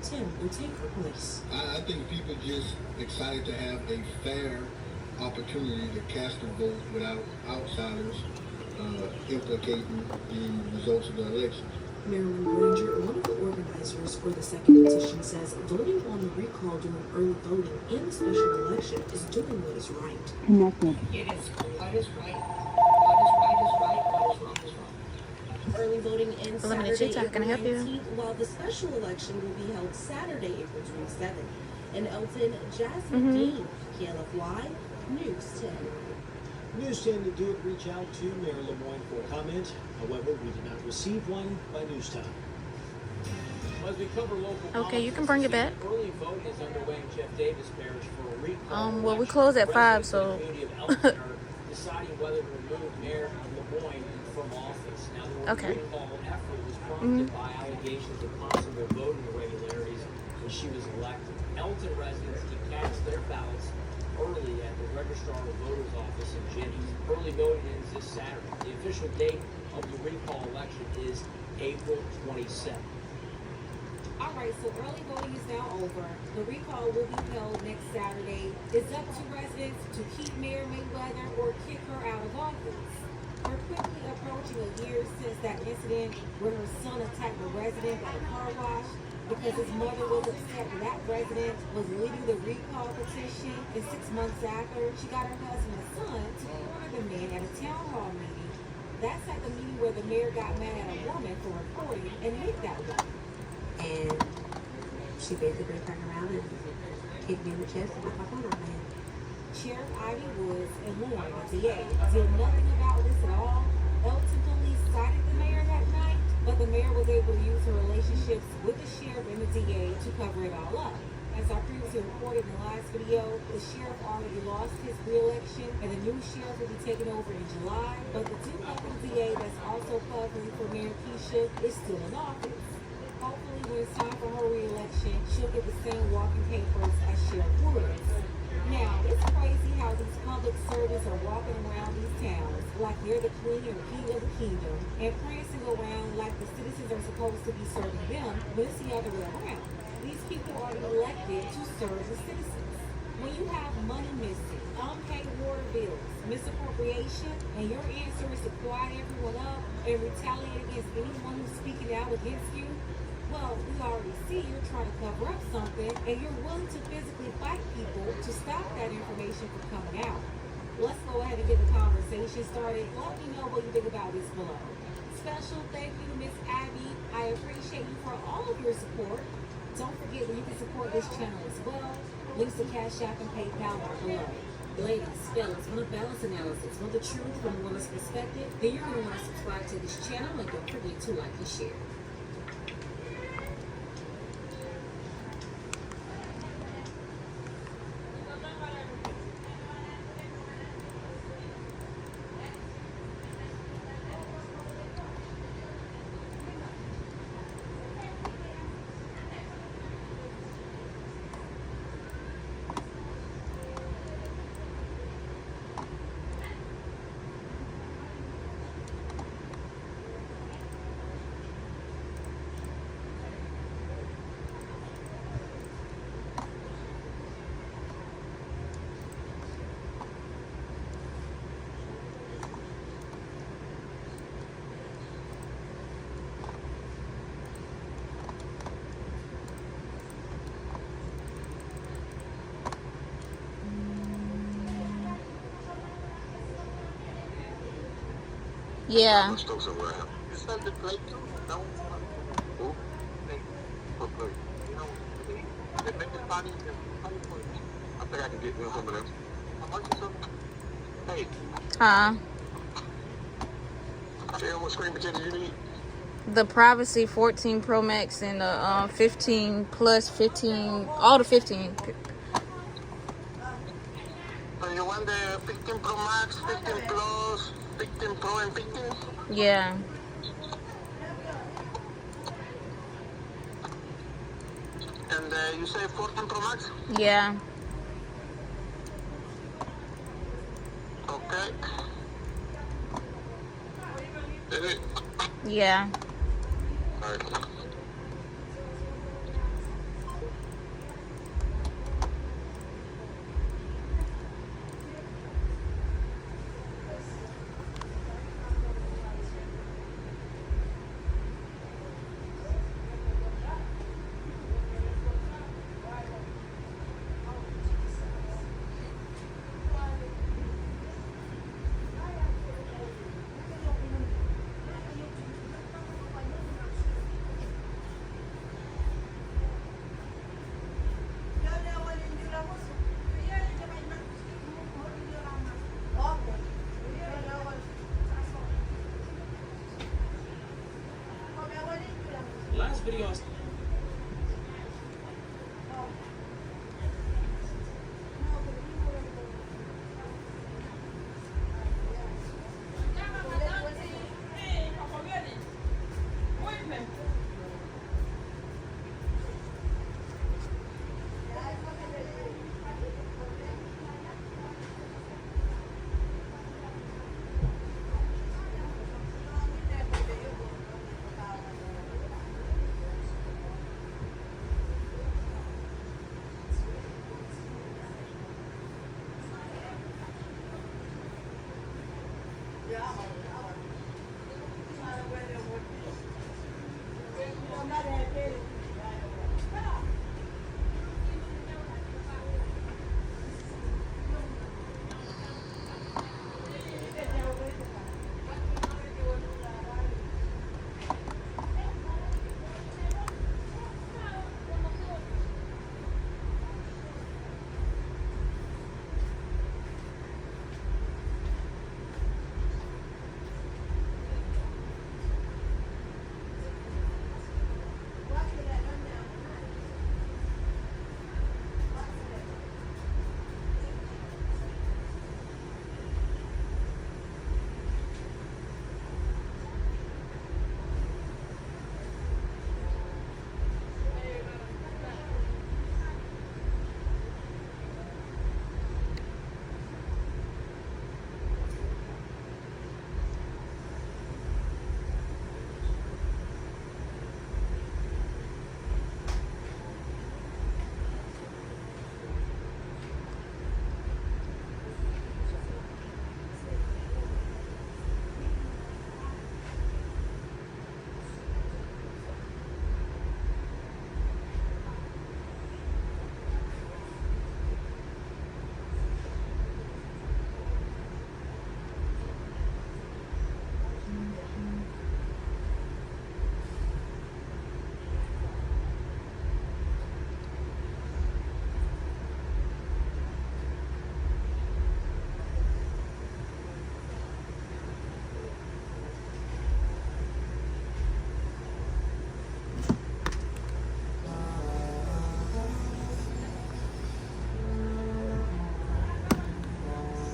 Tim will take her place. I think people just excited to have a fair opportunity to cast a vote without outsiders implicating the results of the elections. Marilyn Granger, one of the organizers for the second petition, says voting on the recall during early voting in the special election is doing what is right. Connected. It is what is right. What is right is right. What is wrong is wrong. Early voting ends Saturday, April 19th, while the special election will be held Saturday, April 27th. In Elton, Jasmine Dean, KLFY, News 10. News 10 did reach out to Mayor Lemoyne for comment. However, we did not receive one by news time. As we cover local Okay, you can bring it back. Early voting is underway in Jeff Davis Parish for a recall. Well, we close at 5, so deciding whether to remove Mayor Lemoyne from office. Now, the recall effort was prompted by allegations of possible voting irregularities when she was elected. Elton residents can cast their ballots early at the Registrar of Voters office in Jennings. Early voting ends this Saturday. The official date of the recall election is April 27th. All right, so early voting is now over. The recall will be held next Saturday. It's up to residents to keep Mayor Mayweather or kick her out of office. We're quickly approaching a year since that incident where her son attacked a resident at a car wash because his mother was upset that resident was leading the recall petition. And 6 months after, she got her husband and son to corner the man at a town hall meeting. That's at the meeting where the mayor got mad at a woman for recording and hit that woman. And she basically turned around and kicked me in the chest and put my phone on my head. Sheriff Ivy Woods and Warren, the DA, did nothing about this at all. Elton police cited the mayor that night, but the mayor was able to use her relationships with the sheriff and the DA to cover it all up. As I previously reported in the last video, the sheriff already lost his re-election and the new sheriff will be taking over in July, but the two-level DA that's also covering for Mayor Keisha is still in office. Hopefully when it's time for her re-election, she'll get the same walking papers as Sheriff Woods. Now, it's crazy how these public servants are walking around these towns like they're the queen or king of the kingdom and prancing around like the citizens are supposed to be serving them, but it's the other way around. These people are elected to serve the citizens. When you have money missing, unpaid water bills, misappropriation, and your answer is to quiet everyone up and retaliate against anyone who's speaking out against you, well, we already see you're trying to cover up something and you're willing to physically fight people to stop that information from coming out. Let's go ahead and get the conversation started. Let me know what you think about this below. Special thank you to Miss Abby. I appreciate you for all of your support. Don't forget that you can support this channel as well. Links to Cash App and PayPal are below. Ladies, fellas, want a balance analysis, want the truth from a woman's perspective? Then you're going to want to subscribe to this channel and don't forget to like and share. yeah. Huh? The Privacy 14 Pro Max and the 15 Plus 15, all the 15. So you want the 15 Pro Max, 15 Plus, 15 Pro and 15? Yeah. And you say 14 Pro Max? Yeah. Okay. Is it? Yeah. Alright. video.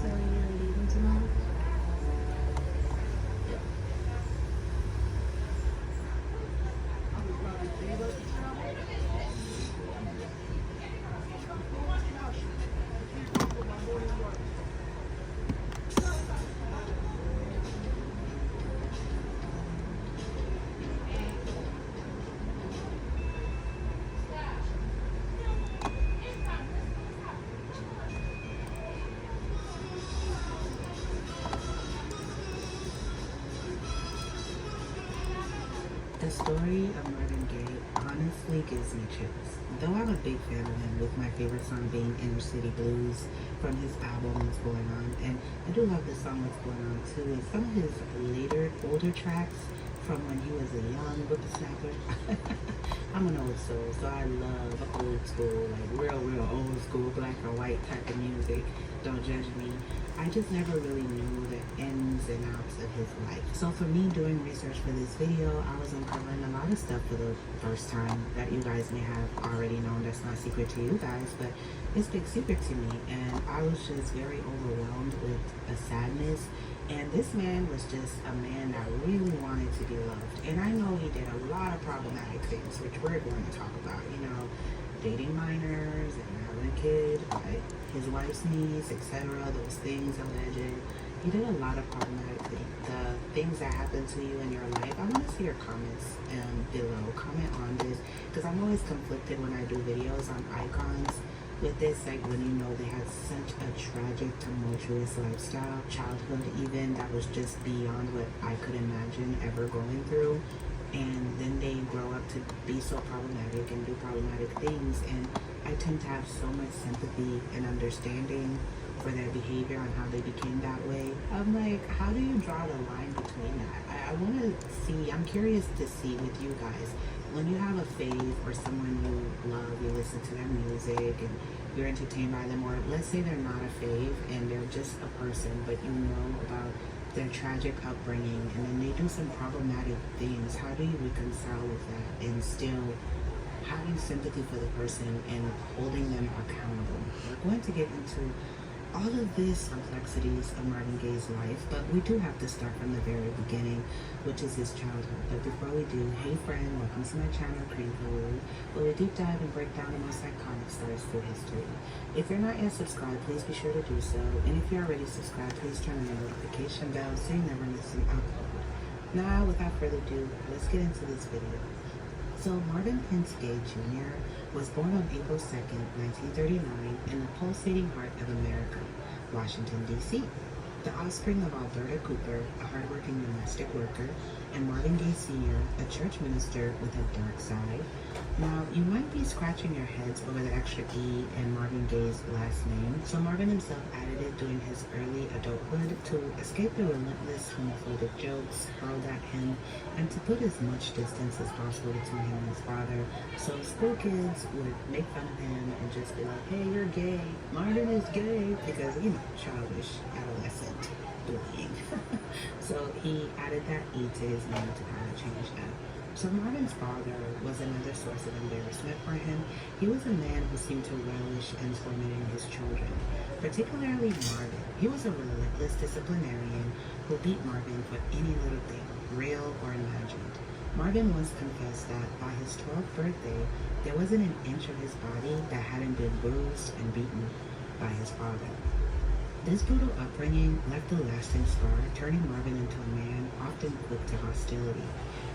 So you're leaving tomorrow? The story of Marvin Gaye honestly gives me chills. Though I'm a big fan of him, with my favorite song being Inner City Blues from his album What's Going On. And I do love the song What's Going On too. And some of his older tracks from when he was a young whippersnapper. I'm an old soul, so I love old school, like real old school, black or white type of music. Don't judge me. I just never really knew the ins and outs of his life. So for me, doing research for this video, I was uncovering a lot of stuff for the first time that you guys may have already known. That's not secret to you guys, but it's big secret to me. And I was just very overwhelmed with a sadness. And this man was just a man that really wanted to be loved. And I know he did a lot of problematic things, which we're going to talk about, you know, dating minors and having a kid, like his wife's niece, etc. Those things alleged. He did a lot of problematic things. The things that happen to you in your life. I want to see your comments below. Comment on this, because I'm always conflicted when I do videos on icons with this, like when you know they had such a tragic, tumultuous lifestyle, childhood even, that was just beyond what I could imagine ever going through. And then they grow up to be so problematic and do problematic things, and I tend to have so much sympathy and understanding for their behavior and how they became that way. I'm like, how do you draw the line between that? I want to see, I'm curious to see with you guys, when you have a fave or someone you love, you listen to their music and you're entertained by them, or let's say they're not a fave and they're just a person, but you know about their tragic upbringing, and then they do some problematic things. How do you reconcile with that and still having sympathy for the person and holding them accountable? We're going to get into all of these complexities of Marvin Gaye's life, but we do have to start from the very beginning, which is his childhood. But before we do, hey friend, welcome to my channel, Cream Peru, where we deep dive and break down the most iconic stars through history. If you're not yet subscribed, please be sure to do so. And if you're already subscribed, please turn on the notification bell so you never miss an upload. Now, without further ado, let's get into this video. So Marvin Pence Gaye Jr. was born on April 2nd, 1939 in the pulsating heart of America, Washington, D.C. The offspring of Alberta Cooper, a hardworking domestic worker, and Marvin Gaye Sr., a church minister with a dark side. Now, you might be scratching your heads over the extra E in Marvin Gaye's last name, so Marvin himself added it during his early adulthood to escape the relentless homophobic jokes hurled at him and to put as much distance as possible between him and his father, so school kids would make fun of him and just be like, hey, you're gay, Marvin is gay, because, you know, childish adolescent bullying. So he added that E to his name to kind of change that. So Marvin's father was another source of embarrassment for him. He was a man who seemed to relish in tormenting his children, particularly Marvin. He was a relentless disciplinarian who beat Marvin for any little thing, real or imagined. Marvin once confessed that by his 12th birthday, there wasn't an inch of his body that hadn't been bruised and beaten by his father. This brutal upbringing left a lasting scar, turning Marvin into a man often quick to hostility.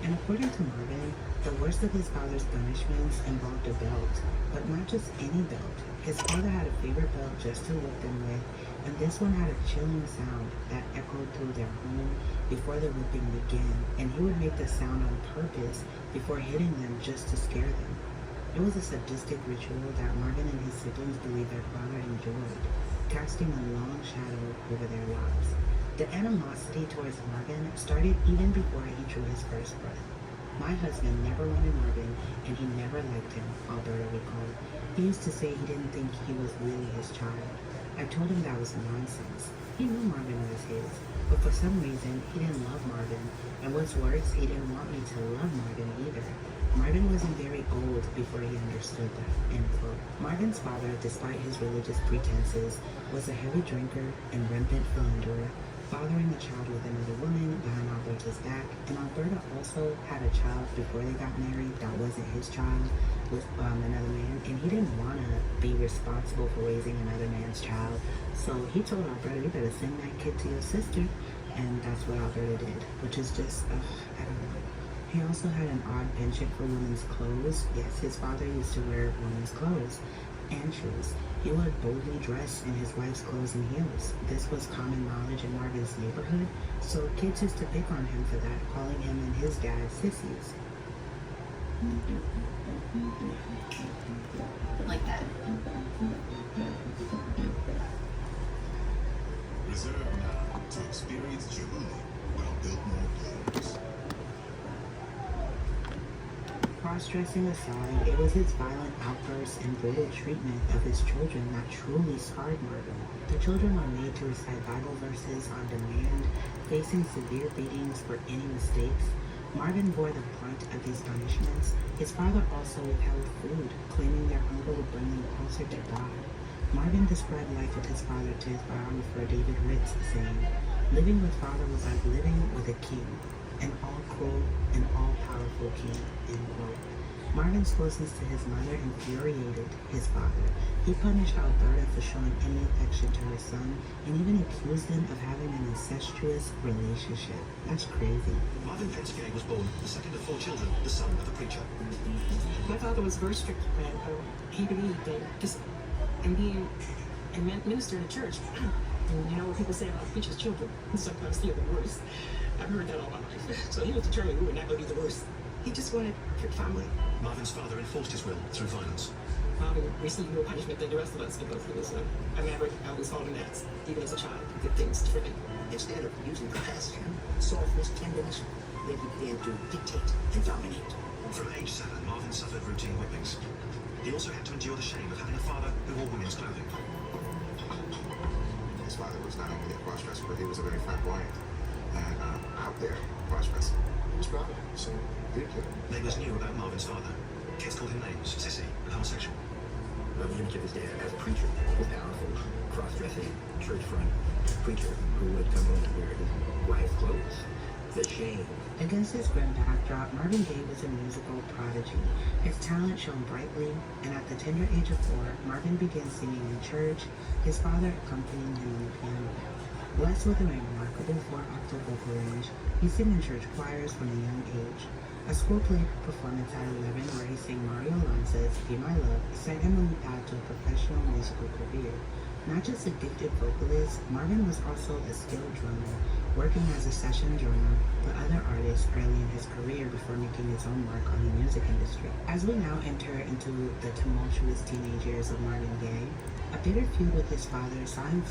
And according to Marvin, the worst of his father's punishments involved a belt, but not just any belt. His father had a favorite belt just to whip them with, and this one had a chilling sound that echoed through their home before the whipping began, and he would make the sound on purpose before hitting them just to scare them. It was a sadistic ritual that Marvin and his siblings believed their father enjoyed, casting a long shadow over their lives. The animosity towards Marvin started even before he drew his first breath. My husband never wanted Marvin, and he never liked him, Alberta recalled. He used to say he didn't think he was really his child. I told him that was nonsense. He knew Marvin was his, but for some reason, he didn't love Marvin. And what's worse, he didn't want me to love Marvin either. Marvin wasn't very old before he understood that, end quote. Marvin's father, despite his religious pretenses, was a heavy drinker and rampant philanderer, fathering a child with another woman behind Alberta's back. And Alberta also had a child before they got married that wasn't his child, with another man, and he didn't want to be responsible for raising another man's child. So he told Alberta, you better send that kid to your sister, and that's what Alberta did, which is just, I don't know. He also had an odd penchant for women's clothes. Yes, his father used to wear women's clothes and shoes. He would boldly dress in his wife's clothes and heels. This was common knowledge in Marvin's neighborhood, so kids used to pick on him for that, calling him and his dad sissies. Like that. Reserve now to experience Jubilee while Biltmore blooms. Cross-dressing aside, it was his violent outbursts and brutal treatment of his children that truly scarred Marvin. The children were made to recite Bible verses on demand, facing severe beatings for any mistakes. Marvin bore the brunt of these punishments. His father also withheld food, claiming their hunger would bring them closer to God. Marvin described life with his father to his biographer David Ritz, saying, living with father was like living with a king, an all-cruel and all-powerful king, end quote. Marvin's closeness to his mother infuriated his father. He punished Alberta for showing any affection to her son, and even accused them of having an incestuous relationship. That's crazy. Marvin Pence Gaye was born the second of 4 children, the son of a preacher. My father was very strict, and he believed that just and being a minister in a church, and you know what people say about preachers' children, sometimes they're the worst. I've heard that all my life. So he was determined we were not going to be the worst. He just wanted a good family. Marvin's father enforced his will through violence. Marvin received more punishment than the rest of us because he was a maverick. I was holding that, even as a child, did things for him. Instead of using compassion, softness, tenderness, they began to dictate and dominate. From age 7, Marvin suffered routine whippings. He also had to endure the shame of having a father who wore women's clothing. His father was not only a cross-dresser, but he was a very flamboyant that out there cross-dressing. He was proud of it, so he didn't care. Neighbors knew about Marvin's father. Kids called him names, sissy, and homosexual. Well, the image of his dad as a preacher, a powerful, cross-dressing, church-front preacher who would come home and wear his wife's clothes. The shame. Against this grim backdrop, Marvin Gaye was a musical prodigy. His talent shone brightly, and at the tender age of 4, Marvin began singing in church, his father accompanying him on the piano. Blessed with a remarkable 4-octave vocal range, he sang in church choirs from a young age. A school play performance at 11 where he sang Mario Alonso's Be My Love set him on the path to a professional musical career. Not just a gifted vocalist, Marvin was also a skilled drummer, working as a session drummer with other artists early in his career before making his own mark on the music industry. As we now enter into the tumultuous teenage years of Marvin Gaye, a bitter feud with his father saw him